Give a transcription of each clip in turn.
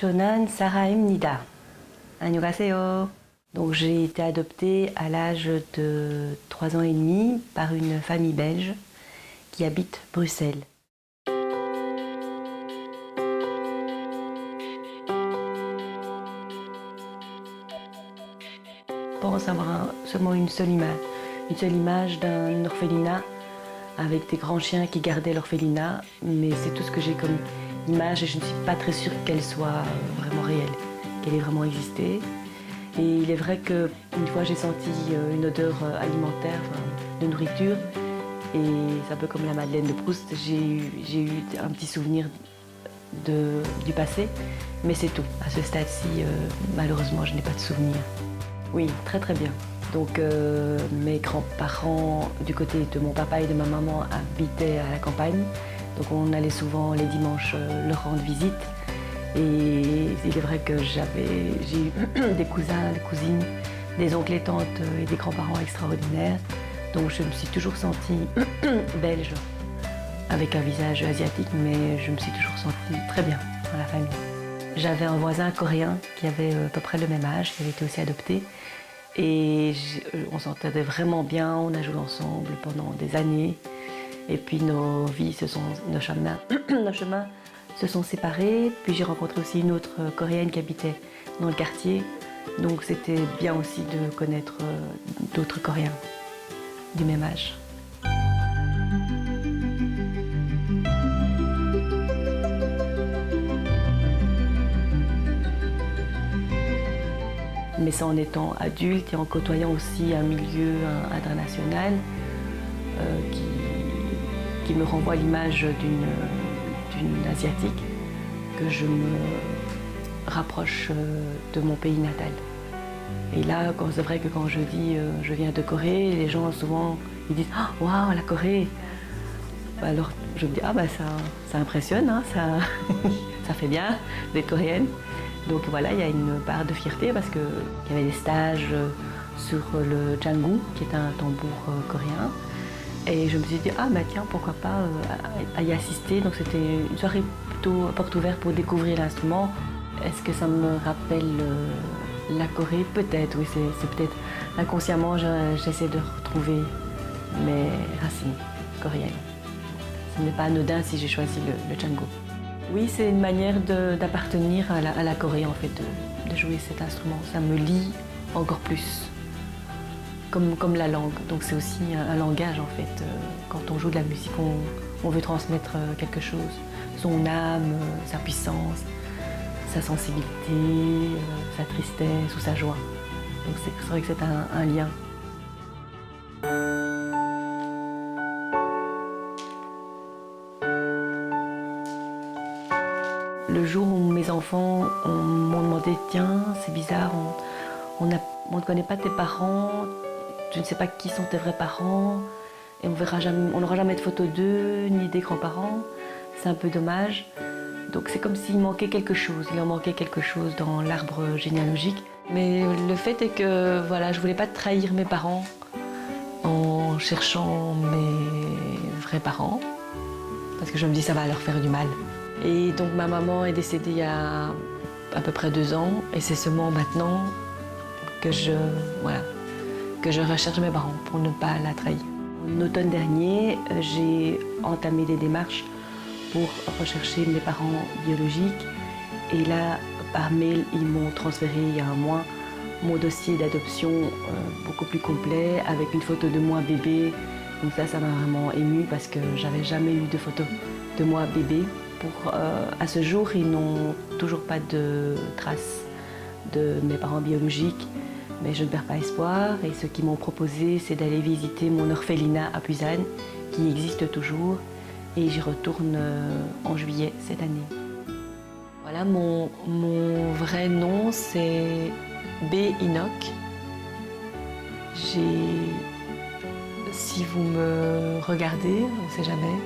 저는 사라입니다. 안녕하세요. Donc j'ai été adoptée à l'âge de 3 ans et demi par une famille belge qui habite Bruxelles. Je pense avoir seulement une seule image d'un orphelinat avec des grands chiens qui gardaient l'orphelinat, mais c'est tout ce que j'ai comme image et je ne suis pas très sûre qu'elle soit vraiment réelle, qu'elle ait vraiment existé. Et il est vrai qu'une fois j'ai senti une odeur alimentaire, de nourriture, et c'est un peu comme la Madeleine de Proust, j'ai eu un petit souvenir du passé, mais c'est tout. À ce stade-ci, malheureusement, je n'ai pas de souvenir. Oui, très très bien. Donc mes grands-parents du côté de mon papa et de ma maman habitaient à la campagne, donc on allait souvent les dimanches leur rendre visite. Et il est vrai que j'ai eu des cousins, des cousines, des oncles et tantes et des grands-parents extraordinaires. Donc je me suis toujours sentie belge, avec un visage asiatique, mais je me suis toujours sentie très bien dans la famille. J'avais un voisin coréen qui avait à peu près le même âge, qui avait été aussi adopté. Et on s'entendait vraiment bien, on a joué ensemble pendant des années. Et puis nos chemins se sont séparés, puis j'ai rencontré aussi une autre coréenne qui habitait dans le quartier. Donc c'était bien aussi de connaître d'autres Coréens du même âge. Mais c'est en étant adulte et en côtoyant aussi un milieu international qui me renvoie l'image d'une asiatique, que je me rapproche de mon pays natal. Et là, c'est vrai que quand je dis je viens de Corée, les gens souvent ils disent ah, waouh, la Corée. Alors je me dis ah bah ça impressionne, hein, ça fait bien d'être coréenne. Donc voilà, il y a une part de fierté parce qu'il y avait des stages sur le jangu, qui est un tambour coréen. Et je me suis dit, ah bah tiens, pourquoi pas y assister. Donc c'était une soirée plutôt porte ouverte pour découvrir l'instrument. Est-ce que ça me rappelle la Corée? Peut-être, oui, c'est peut-être inconsciemment, j'essaie de retrouver mes racines coréennes. Ce n'est pas anodin si j'ai choisi le jangu. Oui, c'est une manière d'appartenir à la Corée, en fait, de jouer cet instrument. Ça me lie encore plus. Comme la langue, donc c'est aussi un langage en fait. Quand on joue de la musique, on veut transmettre quelque chose, son âme, sa puissance, sa sensibilité, sa tristesse ou sa joie. Donc c'est vrai que c'est un lien. Le jour où mes enfants m'ont demandé, tiens, c'est bizarre, on ne connaît pas tes parents, je ne sais pas qui sont tes vrais parents, et on n'aura jamais de photos d'eux, ni des grands-parents. C'est un peu dommage. Donc c'est comme s'il manquait quelque chose, il en manquait quelque chose dans l'arbre généalogique. Mais le fait est que voilà, je ne voulais pas trahir mes parents en cherchant mes vrais parents, parce que je me dis ça va leur faire du mal. Et donc ma maman est décédée il y a à peu près 2 ans, et c'est seulement maintenant que je recherche mes parents pour ne pas la trahir. En automne dernier, j'ai entamé des démarches pour rechercher mes parents biologiques. Et là, par mail, ils m'ont transféré il y a un mois mon dossier d'adoption beaucoup plus complet, avec une photo de moi bébé. Donc ça m'a vraiment émue parce que j'avais jamais eu de photo de moi bébé. À ce jour, ils n'ont toujours pas de traces de mes parents biologiques. Mais je ne perds pas espoir et ce qu'ils m'ont proposé, c'est d'aller visiter mon orphelinat à Busan, qui existe toujours, et j'y retourne en juillet cette année. Voilà, mon vrai nom, c'est B. Inoc. Si vous me regardez, on ne sait jamais,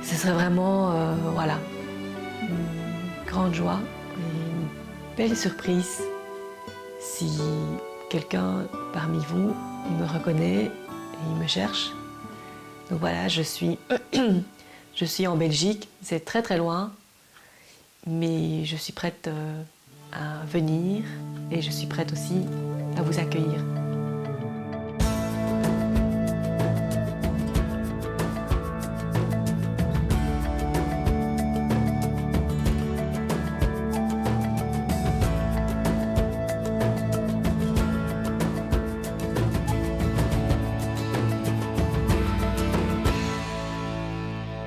ce serait vraiment voilà, une grande joie et une belle surprise. Si quelqu'un parmi vous me reconnaît et il me cherche. Donc voilà, je suis en Belgique, c'est très très loin. mais je suis prête à venir et je suis prête aussi à vous accueillir.